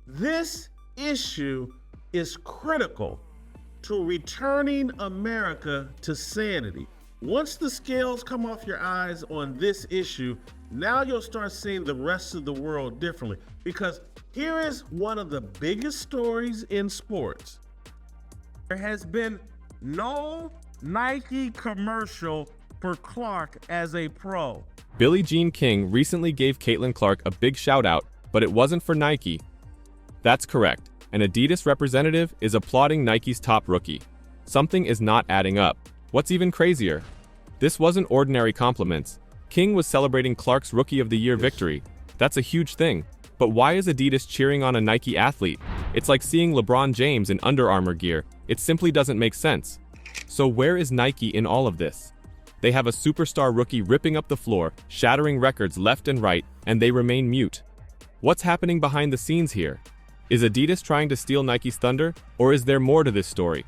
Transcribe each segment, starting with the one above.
This issue is critical to returning America to sanity. Once the scales come off your eyes on this issue, now you'll start seeing the rest of the world differently. Because here is one of the biggest stories in sports. There has been no Nike commercial for Clark as a pro. Billie Jean King recently gave Caitlin Clark a big shout out, but it wasn't for Nike. That's correct. An Adidas representative is applauding Nike's top rookie. Something is not adding up. What's even crazier? This wasn't ordinary compliments. King was celebrating Clark's Rookie of the Year victory. That's a huge thing. But why is Adidas cheering on a Nike athlete? It's like seeing LeBron James in Under Armour gear. It simply doesn't make sense. So where is Nike in all of this? They have a superstar rookie ripping up the floor, shattering records left and right, and they remain mute. What's happening behind the scenes here? Is Adidas trying to steal Nike's thunder, or is there more to this story?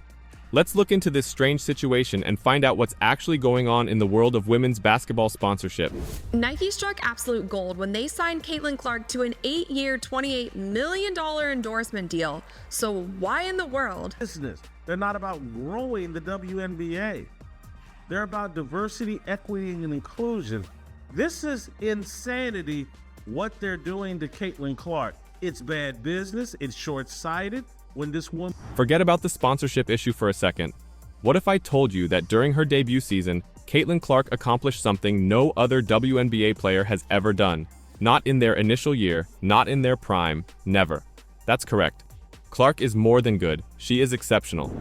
Let's look into this strange situation and find out what's actually going on in the world of women's basketball sponsorship. Nike struck absolute gold when they signed Caitlin Clark to an 8-year, $28 million endorsement deal. So why in the world? Business. They're not about growing the WNBA. They're about diversity, equity, and inclusion. This is insanity, what they're doing to Caitlin Clark. It's bad business. It's short-sighted. When this woman... Forget about the sponsorship issue for a second. What if I told you that during her debut season, Caitlin Clark accomplished something no other WNBA player has ever done? Not in their initial year, not in their prime, never. That's correct. Clark is more than good. She is exceptional.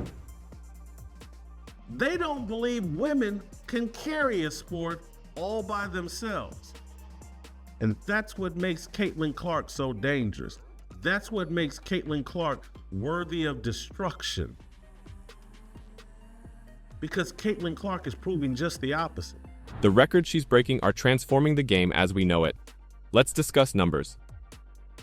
They don't believe women can carry a sport all by themselves. And that's what makes Caitlin Clark so dangerous. That's what makes Caitlin Clark worthy of destruction. Because Caitlin Clark is proving just the opposite. The records she's breaking are transforming the game as we know it. Let's discuss numbers.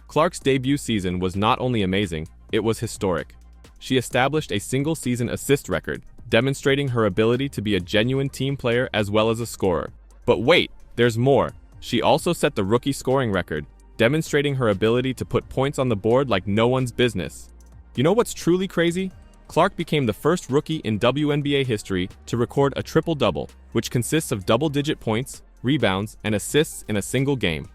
Clark's debut season was not only amazing, it was historic. She established a single-season assist record, demonstrating her ability to be a genuine team player as well as a scorer. But wait, there's more. She also set the rookie scoring record, demonstrating her ability to put points on the board like no one's business. You know what's truly crazy? Clark became the first rookie in WNBA history to record a triple-double, which consists of double-digit points, rebounds, and assists in a single game.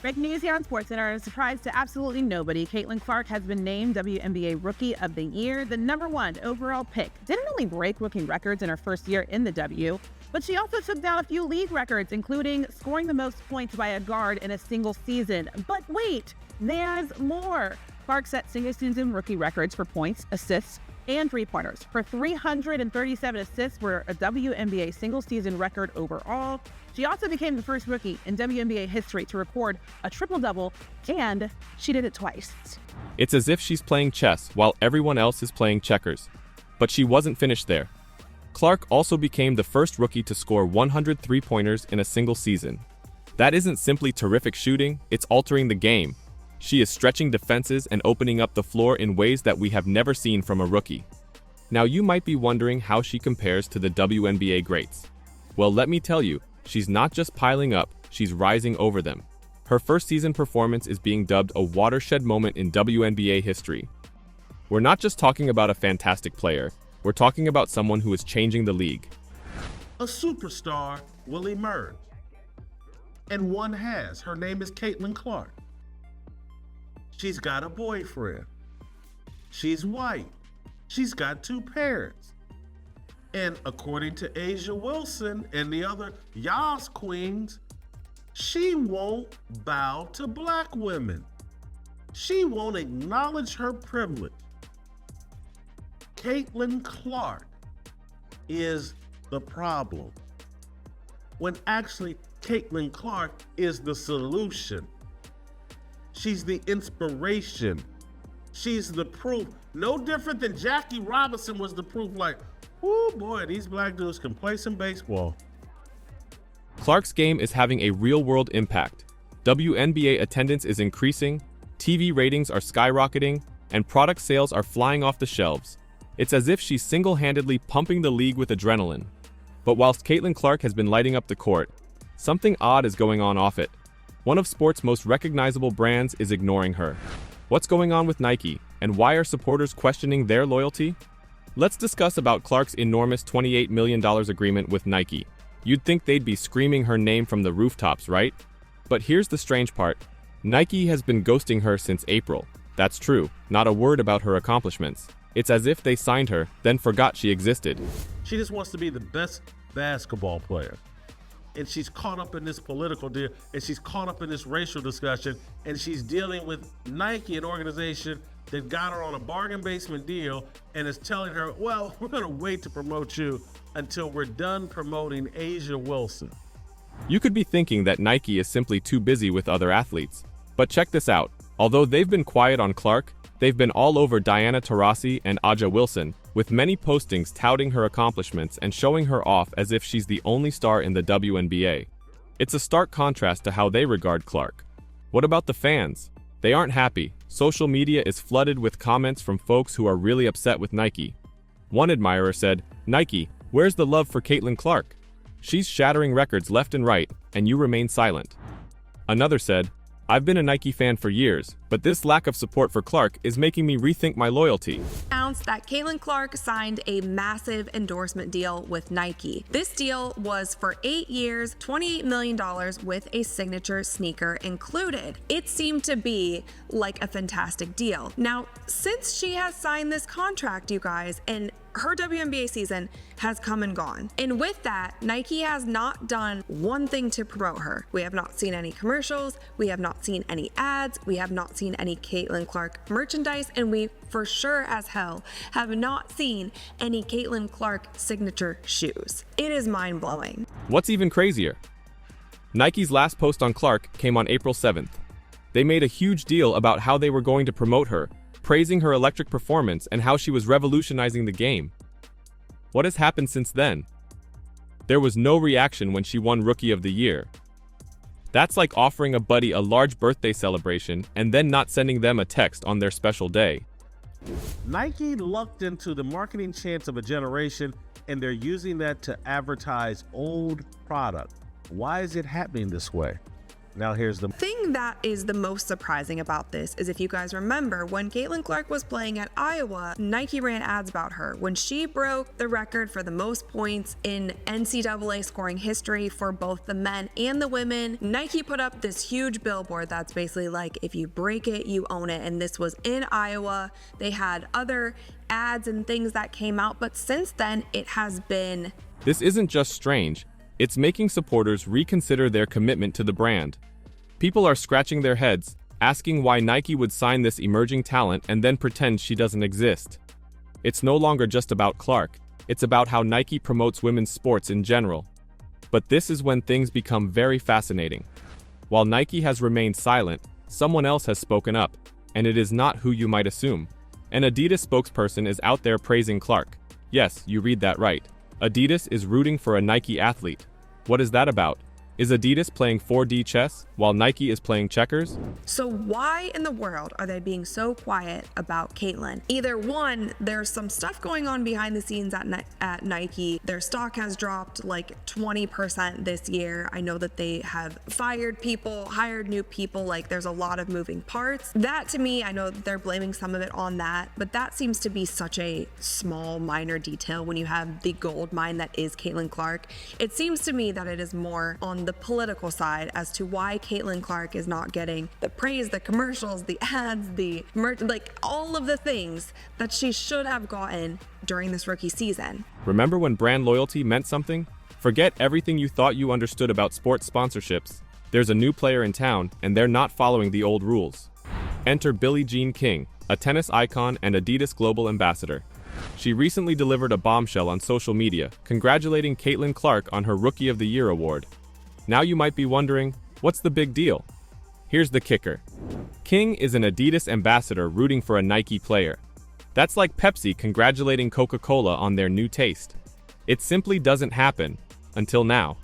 Breaking news here on SportsCenter. A surprise to absolutely nobody. Caitlin Clark has been named WNBA Rookie of the Year, the #1 overall pick. Didn't only break rookie records in her first year in the W, but she also took down a few league records, including scoring the most points by a guard in a single season. But wait, there's more. Clark set single-season rookie records for points, assists, and three-pointers. Her 337 assists were a WNBA single-season record overall. She also became the first rookie in WNBA history to record a triple-double, and she did it twice. It's as if she's playing chess while everyone else is playing checkers. But she wasn't finished there. Clark also became the first rookie to score 100 three-pointers in a single season. That isn't simply terrific shooting, it's altering the game. She is stretching defenses and opening up the floor in ways that we have never seen from a rookie. Now you might be wondering how she compares to the WNBA greats. Well, let me tell you, she's not just piling up, she's rising over them. Her first season performance is being dubbed a watershed moment in WNBA history. We're not just talking about a fantastic player, we're talking about someone who is changing the league. A superstar will emerge. And one has. Her name is Caitlin Clark. She's got a boyfriend. She's white. She's got 2 parents. And according to Asia Wilson and the other Yas queens, she won't bow to black women. She won't acknowledge her privilege. Caitlin Clark is the problem, when actually Caitlin Clark is the solution. She's the inspiration. She's the proof. No different than Jackie Robinson was the proof, like, oh boy, these black dudes can play some baseball. Clark's game is having a real-world impact. WNBA attendance is increasing, TV ratings are skyrocketing, and product sales are flying off the shelves. It's as if she's single-handedly pumping the league with adrenaline. But whilst Caitlin Clark has been lighting up the court, something odd is going on off it. One of sports' most recognizable brands is ignoring her. What's going on with Nike, and why are supporters questioning their loyalty? Let's discuss about Clark's enormous $28 million agreement with Nike. You'd think they'd be screaming her name from the rooftops, right? But here's the strange part. Nike has been ghosting her since April. That's true, not a word about her accomplishments. It's as if they signed her, then forgot she existed. She just wants to be the best basketball player. And she's caught up in this political deal, and she's caught up in this racial discussion, and she's dealing with Nike, an organization that got her on a bargain basement deal and is telling her, well, we're going to wait to promote you until we're done promoting Asia Wilson. You could be thinking that Nike is simply too busy with other athletes. But check this out. Although they've been quiet on Clark, they've been all over Diana Taurasi and Aja Wilson, with many postings touting her accomplishments and showing her off as if she's the only star in the WNBA. It's a stark contrast to how they regard Clark. What about the fans? They aren't happy. Social media is flooded with comments from folks who are really upset with Nike. One admirer said, "Nike, where's the love for Caitlin Clark? She's shattering records left and right, and you remain silent." Another said, "I've been a Nike fan for years, but this lack of support for Clark is making me rethink my loyalty." Announced that Caitlin Clark signed a massive endorsement deal with Nike. This deal was for 8 years, $28 million with a signature sneaker included. It seemed to be like a fantastic deal. Now, since she has signed this contract, you guys, and her WNBA season has come and gone. And with that, Nike has not done one thing to promote her. We have not seen any commercials, we have not seen any ads, we have not seen any Caitlin Clark merchandise, and we for sure as hell have not seen any Caitlin Clark signature shoes. It is mind-blowing. What's even crazier? Nike's last post on Clark came on April 7th. They made a huge deal about how they were going to promote her, praising her electric performance and how she was revolutionizing the game. What has happened since then? There was no reaction when she won Rookie of the Year. That's like offering a buddy a large birthday celebration and then not sending them a text on their special day. Nike lucked into the marketing chance of a generation, and they're using that to advertise old product. Why is it happening this way? Now here's the thing that is the most surprising about this is if you guys remember when Caitlin Clark was playing at Iowa, Nike ran ads about her. When she broke the record for the most points in NCAA scoring history for both the men and the women, Nike put up this huge billboard that's basically like, if you break it, you own it. And this was in Iowa. They had other ads and things that came out, but since then it has been... This isn't just strange. It's making supporters reconsider their commitment to the brand. People are scratching their heads, asking why Nike would sign this emerging talent and then pretend she doesn't exist. It's no longer just about Clark, it's about how Nike promotes women's sports in general. But this is when things become very fascinating. While Nike has remained silent, someone else has spoken up, and it is not who you might assume. An Adidas spokesperson is out there praising Clark. Yes, you read that right. Adidas is rooting for a Nike athlete. What is that about? Is Adidas playing 4D chess while Nike is playing checkers? So why in the world are they being so quiet about Caitlin? Either one, there's some stuff going on behind the scenes at Nike. Their stock has dropped like 20% this year. I know that they have fired people, hired new people, like there's a lot of moving parts. That to me, I know that they're blaming some of it on that, but that seems to be such a small, minor detail when you have the gold mine that is Caitlin Clark. It seems to me that it is more on the political side as to why Caitlin Clark is not getting the praise, the commercials, the ads, the merch, like all of the things that she should have gotten during this rookie season. Remember when brand loyalty meant something? Forget everything you thought you understood about sports sponsorships. There's a new player in town, and they're not following the old rules. Enter Billie Jean King, a tennis icon and Adidas global ambassador. She recently delivered a bombshell on social media, congratulating Caitlin Clark on her Rookie of the Year award. Now you might be wondering, what's the big deal? Here's the kicker. King is an Adidas ambassador rooting for a Nike player. That's like Pepsi congratulating Coca-Cola on their new taste. It simply doesn't happen, until now.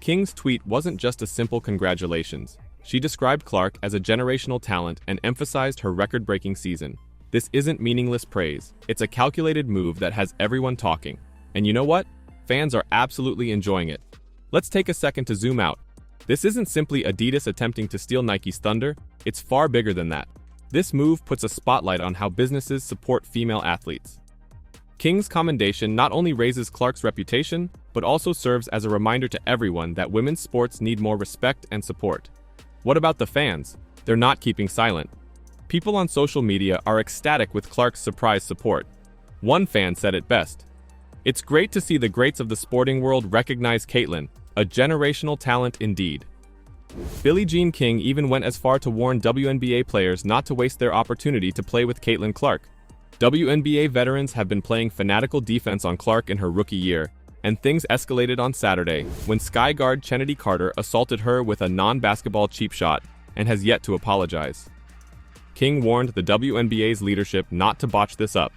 King's tweet wasn't just a simple congratulations. She described Clark as a generational talent and emphasized her record-breaking season. This isn't meaningless praise. It's a calculated move that has everyone talking. And you know what? Fans are absolutely enjoying it. Let's take a second to zoom out. This isn't simply Adidas attempting to steal Nike's thunder, it's far bigger than that. This move puts a spotlight on how businesses support female athletes. King's commendation not only raises Clark's reputation, but also serves as a reminder to everyone that women's sports need more respect and support. What about the fans? They're not keeping silent. People on social media are ecstatic with Clark's surprise support. One fan said it best: "It's great to see the greats of the sporting world recognize Caitlin, a generational talent indeed." Billie Jean King even went as far to warn WNBA players not to waste their opportunity to play with Caitlin Clark. WNBA veterans have been playing fanatical defense on Clark in her rookie year, and things escalated on Saturday when Sky guard Chennedy Carter assaulted her with a non-basketball cheap shot and has yet to apologize. King warned the WNBA's leadership not to botch this up.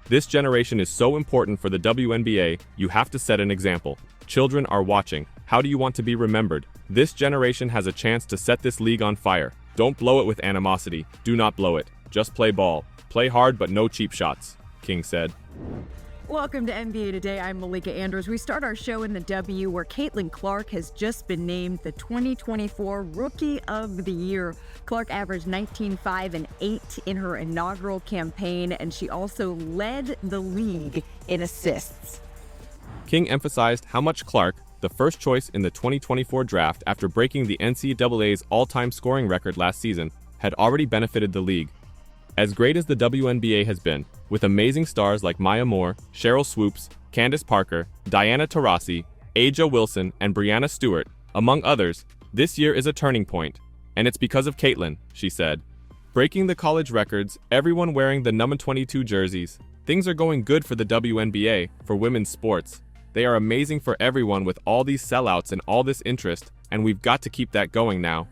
"This generation is so important for the WNBA, you have to set an example. Children are watching. How do you want to be remembered? This generation has a chance to set this league on fire. Don't blow it with animosity. Do not blow it. Just play ball. Play hard but no cheap shots," King said. Welcome to NBA Today. I'm Malika Andrews. We start our show in the W, where Caitlin Clark has just been named the 2024 Rookie of the Year. Clark averaged 19, 5, and 8 in her inaugural campaign, and she also led the league in assists. King emphasized how much Clark, the first choice in the 2024 draft after breaking the NCAA's all-time scoring record last season, had already benefited the league. As great as the WNBA has been, with amazing stars like Maya Moore, Cheryl Swoops, Candace Parker, Diana Taurasi, Aja Wilson, and Brianna Stewart, among others, this year is a turning point. And it's because of Caitlin, she said. Breaking the college records, everyone wearing the number 22 jerseys. Things are going good for the WNBA, for women's sports. They are amazing for everyone with all these sellouts and all this interest, and we've got to keep that going now.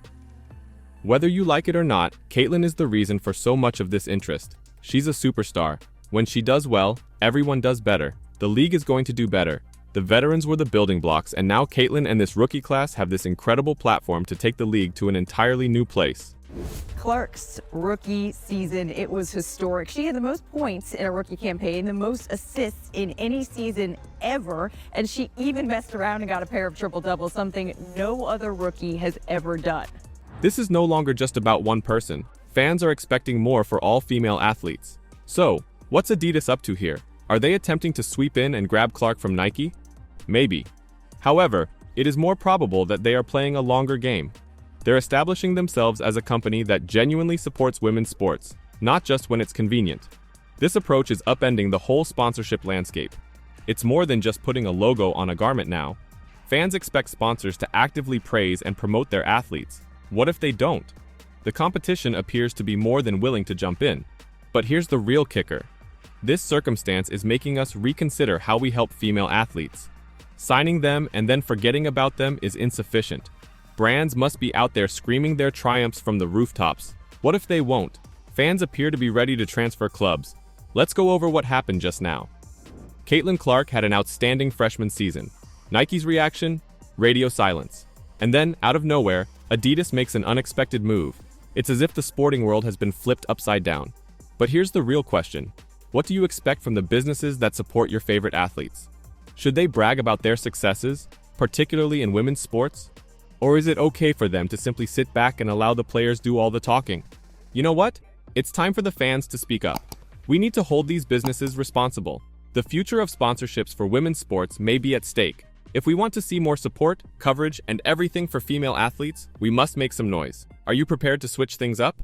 Whether you like it or not, Caitlin is the reason for so much of this interest. She's a superstar. When she does well, everyone does better. The league is going to do better. The veterans were the building blocks, and now Caitlin and this rookie class have this incredible platform to take the league to an entirely new place. Clark's rookie season, it was historic. She had the most points in a rookie campaign, the most assists in any season ever, and she even messed around and got a pair of triple-doubles, something no other rookie has ever done. This is no longer just about one person. Fans are expecting more for all female athletes. So, what's Adidas up to here? Are they attempting to sweep in and grab Clark from Nike? Maybe. However, it is more probable that they are playing a longer game. They're establishing themselves as a company that genuinely supports women's sports, not just when it's convenient. This approach is upending the whole sponsorship landscape. It's more than just putting a logo on a garment now. Fans expect sponsors to actively praise and promote their athletes. What if they don't? The competition appears to be more than willing to jump in. But here's the real kicker. This circumstance is making us reconsider how we help female athletes. Signing them and then forgetting about them is insufficient. Brands must be out there screaming their triumphs from the rooftops. What if they won't? Fans appear to be ready to transfer clubs. Let's go over what happened just now. Caitlin Clark had an outstanding freshman season. Nike's reaction? Radio silence. And then, out of nowhere, Adidas makes an unexpected move. It's as if the sporting world has been flipped upside down. But here's the real question. What do you expect from the businesses that support your favorite athletes? Should they brag about their successes, particularly in women's sports? Or is it okay for them to simply sit back and allow the players do all the talking? You know what? It's time for the fans to speak up. We need to hold these businesses responsible. The future of sponsorships for women's sports may be at stake. If we want to see more support, coverage, and everything for female athletes, we must make some noise. Are you prepared to switch things up?